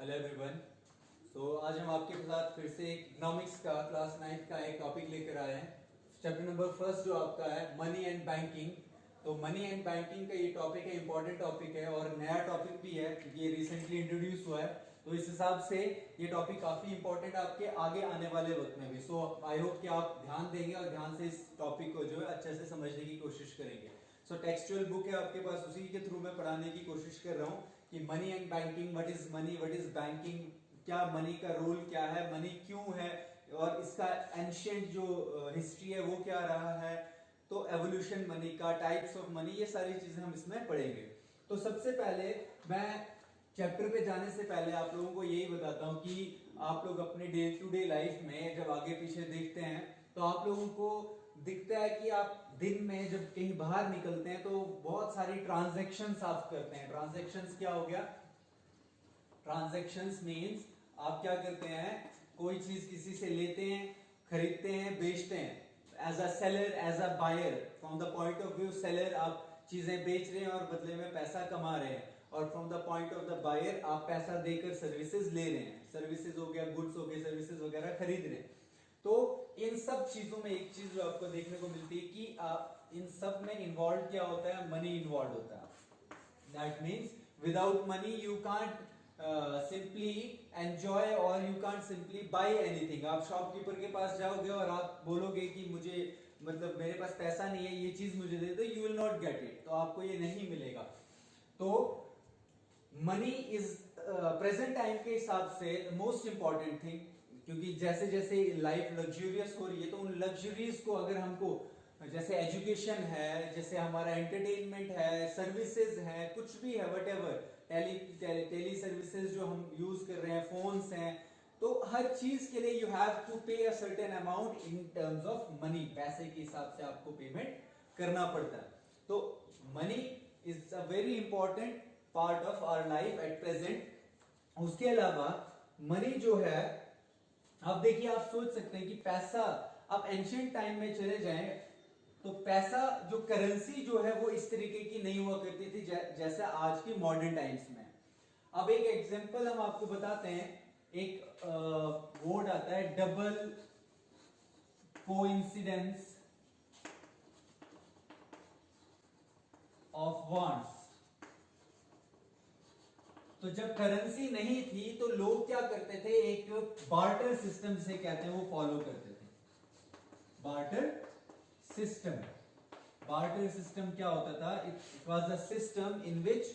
Hello everyone. आज हम आपके साथ फिर से इकोनॉमिक्स का क्लास 9th का एक टॉपिक लेकर आए हैं। चैप्टर नंबर फर्स्ट जो आपका है मनी एंड बैंकिंग। तो मनी एंड बैंकिंग का ये टॉपिक है, इंपॉर्टेंट टॉपिक है और नया टॉपिक भी है क्योंकि ये रिसेंटली इंट्रोड्यूस हुआ है। तो इस हिसाब से ये टॉपिक काफी इंपॉर्टेंट है आपके आगे आने वाले वक्त में भी। सो आई होप कि आप ध्यान देंगे और ध्यान से इस टॉपिक को जो है अच्छे से समझने की कोशिश करेंगे। टेक्सचुअल बुक है आपके पास, उसी के थ्रू मैं पढ़ाने की कोशिश कर रहा हूँ कि money and banking, what is money, what is banking, क्या मनी का रोल क्या है, मनी क्यों है और इसका एंशिएंट जो हिस्ट्री है वो क्या रहा है, तो एवोल्यूशन मनी का, टाइप्स ऑफ मनी, ये सारी चीजें हम इसमें पढ़ेंगे। तो सबसे पहले मैं चैप्टर पे जाने से पहले आप लोगों को यही बताता हूँ कि आप लोग अपने डे टू डे लाइफ में जब आगे पीछे देखते हैं तो आप लोगों को दिखता है कि आप दिन में जब कहीं बाहर निकलते हैं तो बहुत सारी ट्रांजैक्शंस आप करते हैं। ट्रांजैक्शंस क्या हो गया? ट्रांजैक्शंस मींस आप क्या करते हैं, कोई चीज किसी से लेते हैं, खरीदते हैं, बेचते हैं। As a seller, as a buyer, from the point of view seller, आप चीजें बेच रहे हैं और बदले में पैसा कमा रहे हैं, और from the point of the buyer आप पैसा देकर सर्विसेज ले रहे हैं। सर्विसेज हो गया, गुड्स हो गए, सर्विसेज वगैरह खरीद रहे हैं। तो इन सब चीजों में एक चीज जो आपको देखने को मिलती है कि आप इन सब में इन्वॉल्व क्या होता है? मनी इन्वॉल्व होता है। That means without money you can't simply enjoy और you can't simply buy anything. आप शॉपकीपर के पास जाओगे और आप बोलोगे कि मुझे मतलब मेरे पास पैसा नहीं है, ये चीज मुझे दे दो, you will not get it, तो आपको ये नहीं मिलेगा। तो मनी इज प्रेजेंट टाइम के हिसाब से मोस्ट इंपॉर्टेंट थिंग, क्योंकि जैसे जैसे लाइफ लग्जूरियस हो रही है तो उन लग्जरीज को अगर हमको, जैसे एजुकेशन है, जैसे हमारा एंटरटेनमेंट है, सर्विसेज है, कुछ भी है, व्हाटएवर, टेली सर्विसेज जो हम यूज कर रहे हैं, फोन्स हैं, तो हर चीज के लिए यू हैव टू पे a certain amount in terms of money. पैसे के हिसाब से आपको पेमेंट करना पड़ता है। तो money is a very important part of our life at present. उसके अलावा मनी जो है, अब देखिए आप सोच सकते हैं कि पैसा, आप एंशिएंट टाइम में चले जाएं तो पैसा जो करेंसी जो है वो इस तरीके की नहीं हुआ करती थी जैसे आज की मॉडर्न टाइम्स में। अब एक एग्जांपल हम आपको बताते हैं। एक वर्ड आता है डबल कोइंसिडेंस ऑफ वांट्स। तो जब करेंसी नहीं थी तो लोग क्या करते थे, एक बार्टर सिस्टम जिसे कहते हैं वो फॉलो करते थे। बार्टर सिस्टम, बार्टर सिस्टम क्या होता था? It was a system in which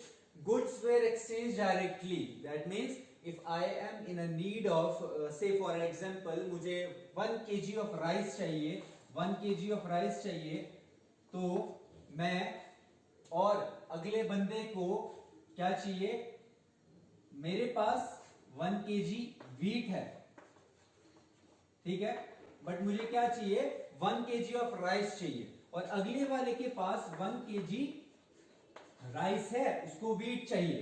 goods were exchange directly. That means if I am in a need of, say for example मुझे 1 kg ऑफ राइस चाहिए, 1 kg ऑफ राइस चाहिए, तो मैं, और अगले बंदे को क्या चाहिए? मेरे पास 1 kg वीट है, ठीक है, बट मुझे क्या चाहिए? 1 kg ऑफ राइस चाहिए, और अगले वाले के पास 1 kg राइस है, उसको वीट चाहिए।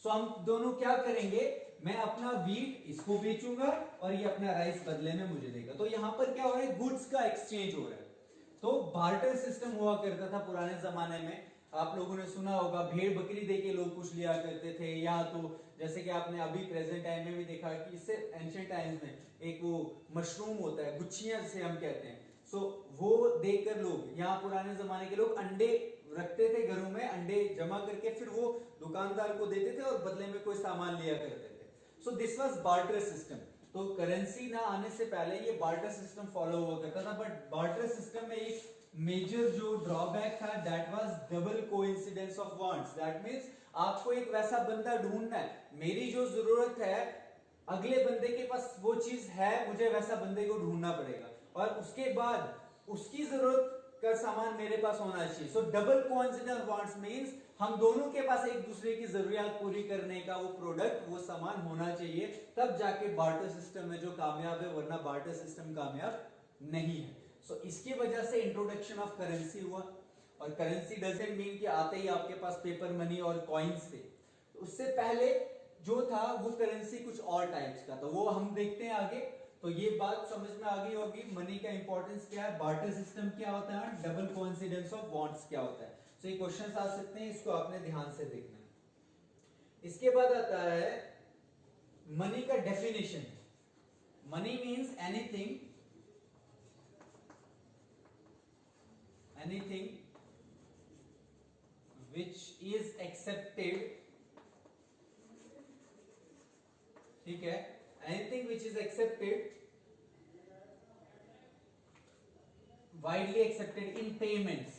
सो हम दोनों क्या करेंगे? मैं अपना वीट इसको बेचूंगा और ये अपना राइस बदले में मुझे देगा। तो यहां पर क्या हो रहा है? गुड्स का एक्सचेंज हो रहा है। तो बार्टर सिस्टम हुआ करता था पुराने जमाने में। आप लोगों ने सुना होगा भेड़ बकरी देके लोग कुछ लिया करते थे, या तो जैसे कि आपने अभी प्रेजेंट टाइम में भी देखा कि इससे एंशिएंट टाइम्स में एक वो मशरूम होता है, गुच्छियां जिसे हम कहते हैं, सो वो देकर लोग, यहाँ पुराने जमाने के लोग अंडे रखते थे घरों में, अंडे जमा करके फिर वो दुकानदार को देते थे और बदले में कोई सामान लिया करते थे। So this was barter system. तो करेंसी ना आने से पहले ये बार्टर सिस्टम फॉलो हुआ करता था। बट बार्टर सिस्टम में एक मेजर जो ड्रॉबैक था, that was double coincidence of wants. That means आपको एक वैसा बंदा ढूंढना है, मेरी जो जरूरत है अगले बंदे के पास वो चीज है, मुझे वैसा बंदे को ढूंढना पड़ेगा, और उसके बाद उसकी जरूरत का सामान मेरे पास होना चाहिए। सो डबल कोइंसिडेंस वांट्स मींस हम दोनों के पास एक दूसरे की जरूरियात पूरी करने का वो प्रोडक्ट, वो सामान होना चाहिए, तब जाके बार्टर सिस्टम में जो कामयाब है, वरना बार्टर सिस्टम कामयाब नहीं है। सो इसकी वजह से इंट्रोडक्शन ऑफ करेंसी हुआ। और करेंसी डजंट मीन कि आते ही आपके पास पेपर मनी और कॉइन्स थे। तो उससे पहले जो था वो करेंसी कुछ और टाइप्स का था, वो हम देखते हैं आगे। तो ये बात समझ में आ गई होगी मनी का इंपॉर्टेंस क्या है, बार्टर सिस्टम क्या होता है, डबल कोइंसिडेंस ऑफ वांट्स क्या होता है। तो ये क्वेश्चंस आ सकते हैं, इसको आपने ध्यान से देखना है। इसके बाद आता है मनी का definition, money means anything which is accepted, ठीक है, anything which is accepted, widely accepted in payments,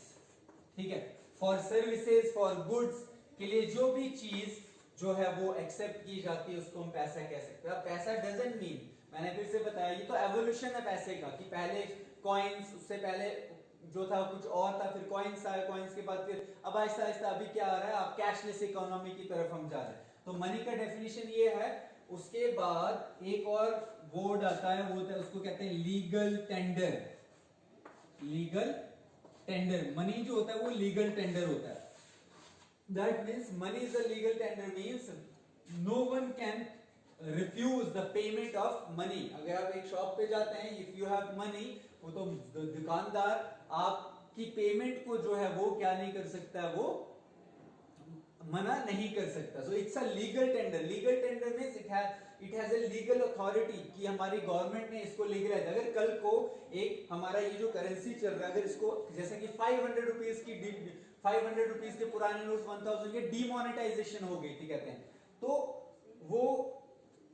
ठीक है, for services, for goods, के लिए जो भी चीज जो है वो एक्सेप्ट की जाती है उसको हम पैसा कह सकते हैं। पैसा डजंट मीन, मैंने फिर से बताया ये तो एवोल्यूशन है पैसे का, कि पहले कॉइन्स, उससे पहले जो था कुछ और था, फिर कॉइन्स आए, कॉइन्स के बाद फिर अब आहिस्ता आहिस्ता अभी क्या आ रहा है, आप कैशलेस इकोनॉमी की तरफ हम जा रहे हैं। तो मनी का डेफिनेशन ये है। उसके बाद एक और वर्ड आता है, वो उसको कहते हैं legal tender. Legal tender, money जो होता है वो लीगल टेंडर होता है। That means money is a legal tender, means no one can refuse the payment of money. अगर आप एक शॉप पे जाते हैं, इफ यू हैव मनी, वो तो दुकानदार आपकी पेमेंट को जो है वो क्या नहीं कर सकता, वो मना नहीं कर सकता। So it's a legal tender. Legal tender means it has a legal authority, कि हमारी गवर्नमेंट ने इसको लीगलाइज। अगर कल को एक हमारा ये जो करेंसी चल रहा है, अगर इसको जैसे कि 500 रुपीज की 500 रुपीज के पुराने नोट 1000 के डीमोनेटाइजेशन हो गई थी कहते हैं, तो वो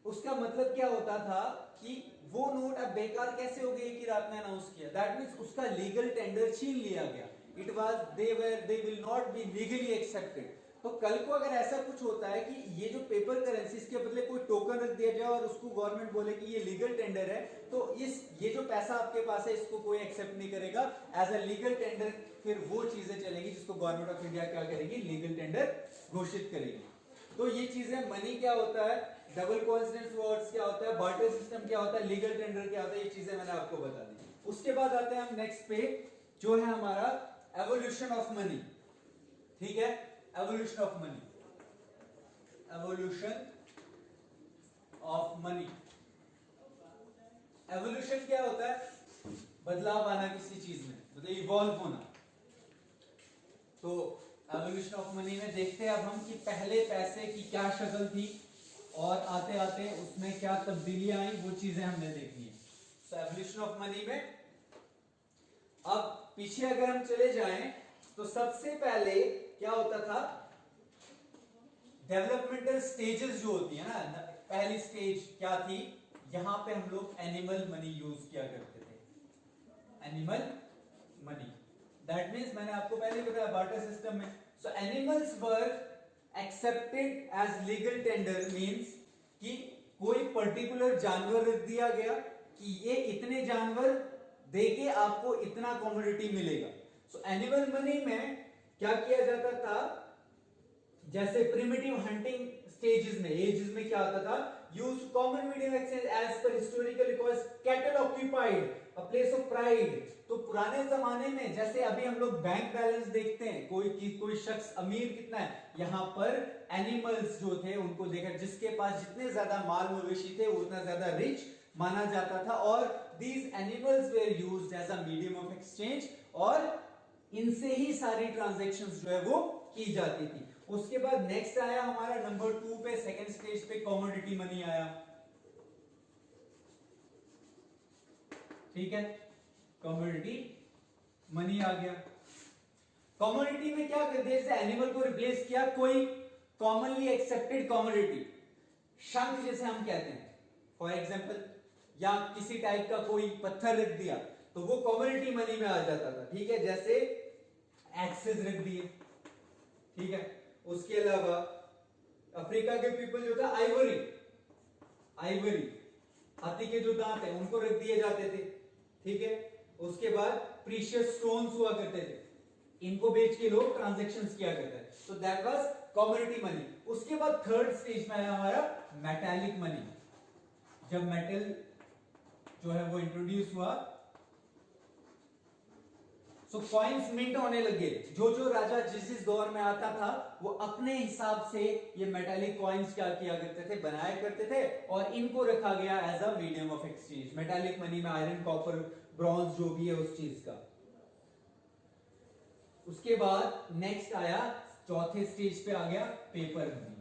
उसका मतलब क्या होता था कि वो नोट अब बेकार कैसे हो गई कि रात में अनाउंस किया। दैट मींस उसका लीगल टेंडर छीन लिया गया। It was they will not be legally accepted. तो कल को अगर ऐसा कुछ होता है कि ये जो पेपर करेंसी के बदले कोई टोकन रख दिया जाए और उसको गवर्नमेंट बोले कि ये लीगल टेंडर है, तो ये जो पैसा आपके पास है इसको कोई एक्सेप्ट नहीं करेगा एज अ लीगल टेंडर। फिर वो चीजें चलेंगी जिसको गवर्नमेंट ऑफ इंडिया क्या करेगी, लीगल टेंडर घोषित करेगी। तो ये चीजें, मनी क्या होता है, डबल कोइंसिडेंस वर्ड्स क्या होता है, बार्टर सिस्टम क्या होता है, लीगल टेंडर क्या होता है, ये चीजें मैंने आपको बता दी। उसके बाद आते हैं हम नेक्स्ट पे, जो है हमारा एवोल्यूशन ऑफ मनी। ठीक है, evolution of money, evolution of money. Evolution क्या होता है, बदलाव आना किसी चीज में, मतलब इवॉल्व होना। तो एवोल्यूशन ऑफ मनी में देखते हैं अब हम कि पहले पैसे की क्या शक्ल थी और आते आते उसमें क्या तब्दीलियां आई, वो चीजें हमने देखनी है। तो एवोल्यूशन ऑफ मनी में अब पीछे अगर हम चले जाएं तो सबसे पहले क्या होता था, डेवलपमेंटल स्टेजेस जो होती है ना, पहली स्टेज क्या थी, यहां पे हम लोग एनिमल मनी यूज किया करते थे। एनिमल मनी, दैट मीन्स मैंने आपको पहले बताया बार्टर सिस्टम में। So animals were accepted as legal tender, means कि कोई पर्टिकुलर जानवर रख दिया गया कि ये इतने जानवर देके आपको इतना कमोडिटी मिलेगा। सो एनिमल मनी में क्या किया जाता था, जैसे प्रिमिटिव हंटिंग स्टेजेस में, एजेस में क्या होता था, use common medium exchange as per historical records, cattle occupied a place of pride. तो पुराने जमाने में जैसे अभी हम लोग बैंक बैलेंस देखते हैं, कोई शख्स अमीर कितना है, यहां पर एनिमल्स जो थे उनको देखा, जिसके पास जितने ज्यादा माल मवेशी थे उतना ज्यादा रिच माना जाता था। और these animals were used as a medium of exchange, और इनसे ही सारी ट्रांजैक्शंस जो है वो की जाती थी। उसके बाद नेक्स्ट आया हमारा नंबर 2 पे, सेकंड स्टेज पे कमोडिटी मनी आया। ठीक है, कमोडिटी मनी आ गया। कमोडिटी में क्या कर दिया, जैसे एनिमल को रिप्लेस किया कोई कॉमनली एक्सेप्टेड कमोडिटी, शंख जैसे हम कहते हैं फॉर एग्जांपल, या किसी टाइप का कोई पत्थर रख दिया तो वो कमोडिटी मनी में आ जाता था। ठीक है, जैसे एक्सेस रख दिए। ठीक है, उसके अलावा अफ्रीका के पीपल जो था आइवरी, हाथी के जो दांत है उनको रख दिए जाते थे। ठीक है, उसके बाद प्रीशियस स्टोन्स हुआ करते थे, इनको बेच के लोग ट्रांजैक्शंस किया करते थे। So that was commodity money. उसके बाद थर्ड स्टेज में आया हमारा मेटालिक मनी। जब मेटल जो है वो इंट्रोड्यूस हुआ, सो कॉइन्स मिंट होने लगे। जो जो राजा जिस दौर में आता था वो अपने हिसाब से ये मेटालिक कॉइन्स क्या किया करते थे, बनाया करते थे, और इनको रखा गया as a medium of exchange. Metallic money में आयरन, कॉपर, ब्रॉन्ज जो भी है उस चीज का। उसके बाद नेक्स्ट आया, चौथे स्टेज पे आ गया पेपर मनी।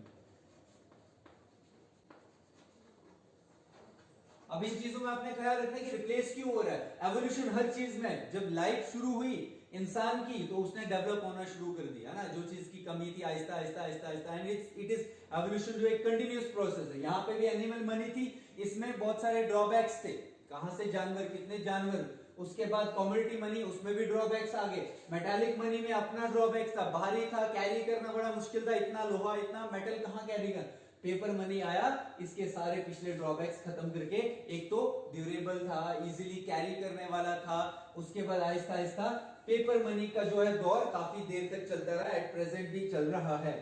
अब इन चीजों में आपने ख्याल रखना कि रिप्लेस क्यों हो रहा है। एवोल्यूशन हर चीज में, जब लाइफ शुरू हुई इंसान की तो उसने डेवलप होना शुरू कर दिया ना, जो चीज की कमी थी Aahista Aahista Aahista Aahista, and it is evolution जो एक कंटिन्यूअस प्रोसेस है। यहाँ पे भी एनिमल मनी थी, इसमें बहुत सारे ड्रॉबैक्स थे, कहां से जानवर, कितने जानवर। उसके बाद कमोडिटी मनी, उसमें भी ड्रॉबैक्स आ गए। मेटालिक मनी में अपना ड्रॉबैक्स था, भारी था, कैरी करना बड़ा मुश्किल था, इतना लोहा इतना मेटल कहां कैरी कर। पेपर मनी आया, इसके सारे पिछले ड्रॉबैक्स खत्म करके, एक तो ड्यूरेबल था, इजीली कैरी करने वाला था। उसके बाद आहिस्ता आहिस्ता पेपर मनी का जो है दौर काफी देर तक चलता रहा, एट प्रेजेंट भी चल रहा है।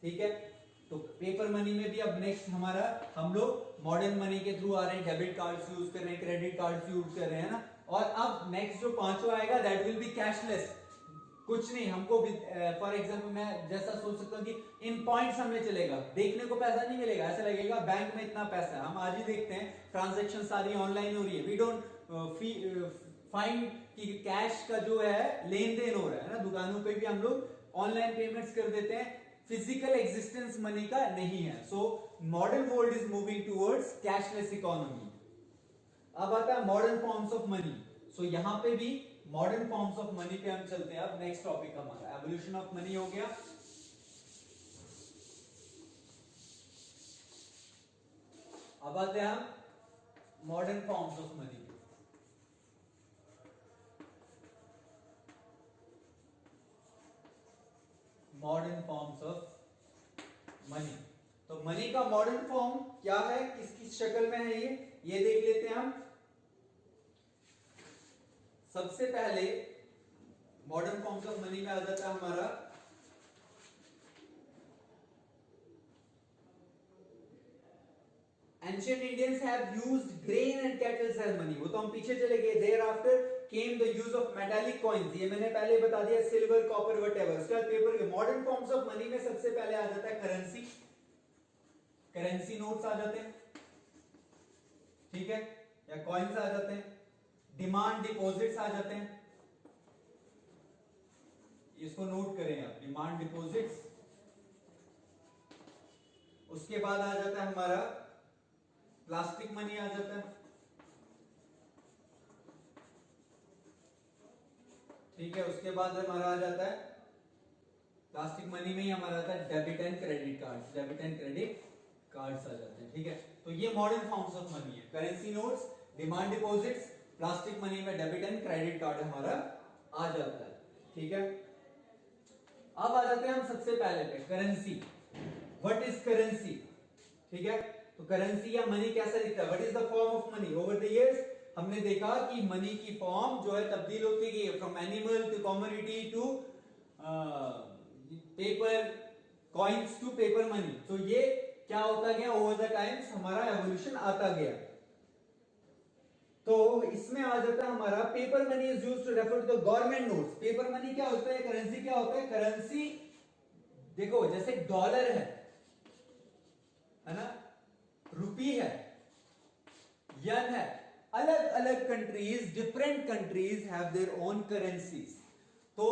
ठीक है, तो पेपर मनी में भी अब नेक्स्ट हमारा, हम लोग मॉडर्न मनी के थ्रू आ रहे हैं, डेबिट कार्ड्स यूज कर रहे हैं, क्रेडिट कार्ड्स यूज कर रहे हैं ना। और अब नेक्स्ट जो पांचवा आएगा, दैट विल बी कैशलेस। कुछ नहीं, हमको फॉर एग्जांपल मैं जैसा सोच सकता हूँ कि इन पॉइंट्स हमें चलेगा, देखने को पैसा नहीं मिलेगा, ऐसा लगेगा बैंक में इतना पैसा है। हम आज ही देखते हैं ट्रांजैक्शन सारी ऑनलाइन हो रही है, वी डोंट फाइंड कि कैश का जो है लेन देन हो रहा है ना। दुकानों पे भी हम लोग ऑनलाइन पेमेंट्स कर देते हैं, फिजिकल एग्जिस्टेंस मनी का नहीं है। So modern world is moving towards cashless economy. अब आता है मॉडर्न फॉर्म्स ऑफ मनी। सो यहां पे भी मॉडर्न फॉर्म्स ऑफ मनी पे हम चलते हैं। अब नेक्स्ट टॉपिक हमारा एवोल्यूशन ऑफ मनी हो गया। अब आते हैं हम modern forms of money. Modern forms of money. तो मनी का मॉडर्न फॉर्म क्या है, किस किस शक्ल में है, ये देख लेते हैं हम। सबसे पहले मॉडर्न फॉर्म्स ऑफ मनी में आ जाता है हमारा ancient Indians have used grain and cattles as money. वो तो हम पीछे चले गए। Thereafter came the use of metallic coins, ये मैंने पहले बता दिया, सिल्वर कॉपर व्हाटएवर। उसके बाद पेपर के मॉडर्न फॉर्म्स ऑफ मनी में सबसे पहले आ जाता है करेंसी। करेंसी नोट्स आ जाते हैं, ठीक है, या कॉइन्स आ जाते हैं। डिमांड डिपॉजिट्स आ जाते हैं, इसको नोट करें आप, डिमांड डिपॉजिट्स। उसके बाद आ जाता है हमारा प्लास्टिक मनी आ जाता है, ठीक है। उसके बाद हमारा आ जाता है प्लास्टिक मनी में ही हमारा आता है debit and credit cards. Debit and credit cards आ जाते हैं, ठीक है। तो ये मॉडर्न फॉर्म्स ऑफ मनी है, currency notes, demand deposits, plastic money में डेबिट एंड क्रेडिट कार्ड हमारा आ जाता है, ठीक है। अब आ जाते हैं हम सबसे पहले पे करेंसी। व्हाट इज करेंसी, ठीक है। तो करेंसी या मनी कैसा दिखता है, what is the form of money. Over the years हमने देखा कि मनी की फॉर्म जो है तब्दील होती गई है, from animal to commodity to paper coins to paper money. तो ये क्या होता गया ओवर द टाइम्स, हमारा एवोल्यूशन आता गया। तो इसमें आ जाता है हमारा paper money is used to refer to the government notes. Paper money क्या होता है, करेंसी क्या होता है। करेंसी देखो जैसे डॉलर है ना, रुपी है, यन है, अलग अलग countries, different countries have their own currencies. तो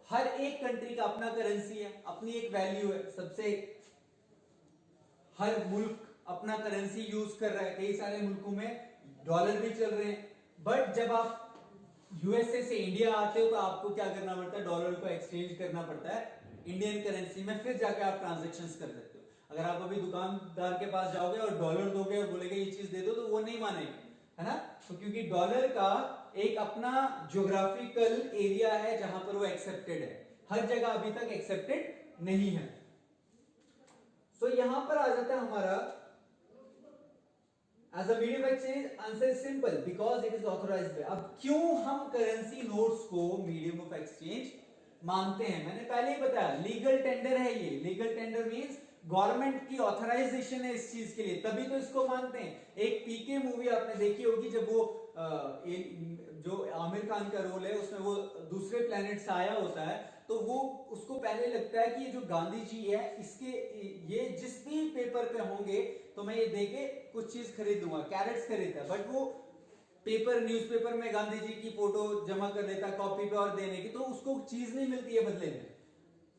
हर एक कंट्री का अपना करेंसी है, अपनी एक वैल्यू है। सबसे हर मुल्क अपना करेंसी यूज कर रहा है, कई सारे मुल्कों में डॉलर भी चल रहे हैं। बट जब आप यूएसए से इंडिया आते हो तो आपको क्या करना पड़ता है, डॉलर को एक्सचेंज करना पड़ता है इंडियन करेंसी में, फिर जाके आप ट्रांजैक्शंस कर सकते हो। अगर आप अभी दुकानदार के पास जाओगे और डॉलर दोगे और बोलेगे ये चीज दे दो, तो वो नहीं मानेंगे, है ना। तो क्योंकि डॉलर का एक अपना ज्योग्राफिकल एरिया है जहां पर वो एक्सेप्टेड है, हर जगह अभी तक एक्सेप्टेड नहीं है। सो यहां पर आ जाता है हमारा as a medium exchange. Answer is simple, because it is authorised by. अब क्यों हम करेंसी नोट्स को मीडियम ऑफ एक्सचेंज मानते हैं, मैंने पहले ही बताया, लीगल टेंडर है ये। लीगल टेंडर मींस गवर्नमेंट की ऑथराइजेशन है इस चीज के लिए, तभी तो इसको मानते हैं। एक पीके मूवी आपने देखी होगी, जब वो जो आमिर खान का रोल है उसमें वो दूसरे प्लेनेट से आया होता है, तो वो उसको पहले लगता है कि ये जो गांधी जी है, इसके ये जिस भी पेपर पे होंगे तो मैं ये देके कुछ चीज खरीद लूंगा, कैरेट्स खरीदता है। बट वो पेपर न्यूज़पेपर में गांधी जी की फोटो जमा कर लेता कॉपी पे और देने की, तो उसको चीज नहीं मिलती है बदले में।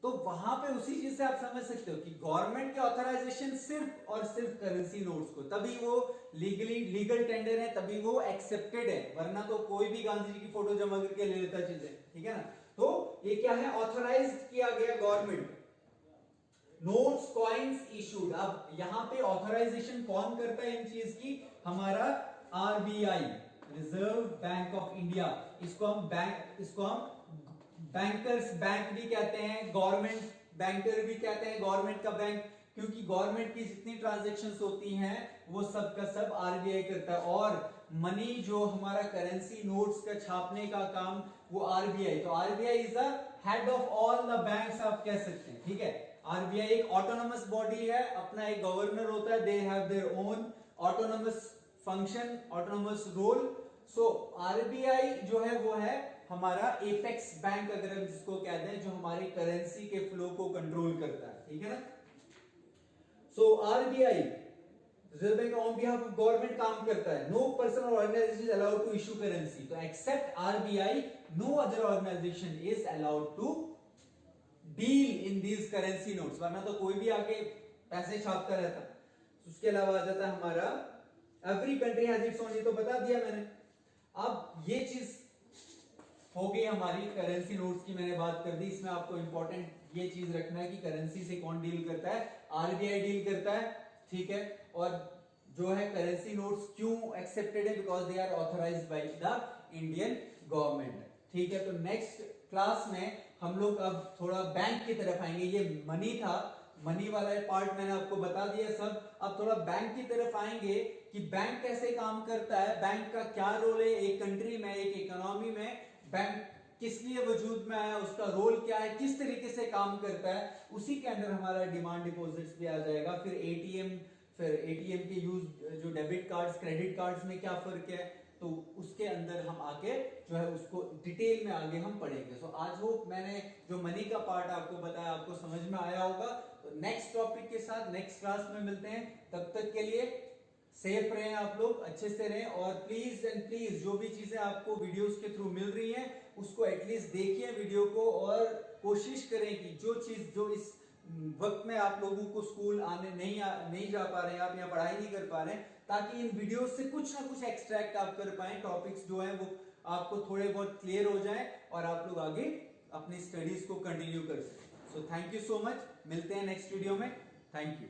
तो वहां पे उसी चीज से आप समझ सकते हो कि गवर्नमेंट के ऑथराइजेशन सिर्फ और सिर्फ करेंसी नोट्स को, तभी वो लीगल टेंडर है, तभी वो एक्सेप्टेड है, वरना तो कोई भी गांधी जी की फोटो जमा करके ले लेता चीजें, ठीक है ना। तो ये क्या है, ऑथराइज किया गया गवर्नमेंट, नोट्स कॉइन्स इशूड। अब यहां पे ऑथराइजेशन कौन करता है इन चीज की, हमारा RBI, Reserve bank of India. इसको हम बैंकर्स बैंक भी कहते हैं, गवर्नमेंट बैंकर भी कहते हैं, गवर्नमेंट का बैंक, क्योंकि गवर्नमेंट की जितनी ट्रांजैक्शंस होती हैं वो सब का सब आरबीआई करता है। और मनी जो हमारा करेंसी नोट्स का छापने का काम वो आरबीआई, तो RBI is the head of all the banks आप कह सकते हैं, ठीक है। आरबीआई एक ऑटोनोमस बॉडी है, अपना एक गवर्नर होता है, they have their own autonomous function, autonomous role. So RBI जो है वो है हमारा एपेक्स बैंक, अगर हम जिसको कहते हैं, जो हमारी करेंसी के फ्लो को कंट्रोल करता है, ठीक है ना। So RBI, Reserve Bank on behalf of government काम करता है। नो पर्सन और organisation is allowed to issue currency, तो except RBI no other organisation is allowed to deal in these currency notes, वरना तो कोई भी आके पैसे छापता रहता। उसके अलावा आ जाता है हमारा every country has its own, ये तो बता दिया मैंने। अब ये चीज हो गई हमारी करेंसी नोट्स की, मैंने बात कर दी। इसमें आपको इंपॉर्टेंट ये चीज रखना है कि करेंसी से कौन डील करता है, आरबीआई डील करता है, ठीक है। और जो है करेंसी नोट्स क्यों एक्सेप्टेड है, because they are authorised by the Indian government, ठीक है। तो नेक्स्ट क्लास में हम लोग अब थोड़ा बैंक की तरफ आएंगे। ये मनी था, मनी वाला पार्ट मैंने आपको बता दिया सब। अब थोड़ा बैंक की तरफ आएंगे कि बैंक कैसे काम करता है, बैंक का क्या रोल है एक कंट्री में, एक इकोनॉमी में, बैंक किस लिए वजूद में आया, उसका रोल क्या है, किस तरीके से काम करता है। उसी के अंदर हमारा डिमांड डिपॉजिट्स भी आ जाएगा। फिर एटीएम के यूज, जो डेबिट कार्ड्स क्रेडिट कार्ड्स में क्या फर्क है, तो उसके अंदर हम आगे जो है उसको डिटेल में आगे हम पढ़ेंगे। सो आज वो मैंने जो मनी का पार्ट आपको बताया, आपको समझ में आया होगा। तो नेक्स्ट टॉपिक के साथ नेक्स्ट क्लास में मिलते हैं। तब तक के लिए सेफ रहें आप लोग, अच्छे से रहें। और प्लीज एंड प्लीज जो भी चीजें आपको वीडियोस के थ्रू मिल रही हैं उसको एटलीस्ट देखिए वीडियो को, और कोशिश करें कि जो चीज जो इस वक्त में आप लोगों को स्कूल आने नहीं जा पा रहे हैं, आप यहाँ पढ़ाई नहीं कर पा रहे हैं, ताकि इन वीडियो से कुछ ना कुछ एक्सट्रैक्ट आप कर पाए, टॉपिक्स जो हैं वो आपको थोड़े बहुत क्लियर हो जाएं और आप लोग आगे अपनी स्टडीज को कंटिन्यू कर सकें। So thank you so much, मिलते हैं नेक्स्ट वीडियो में। Thank you.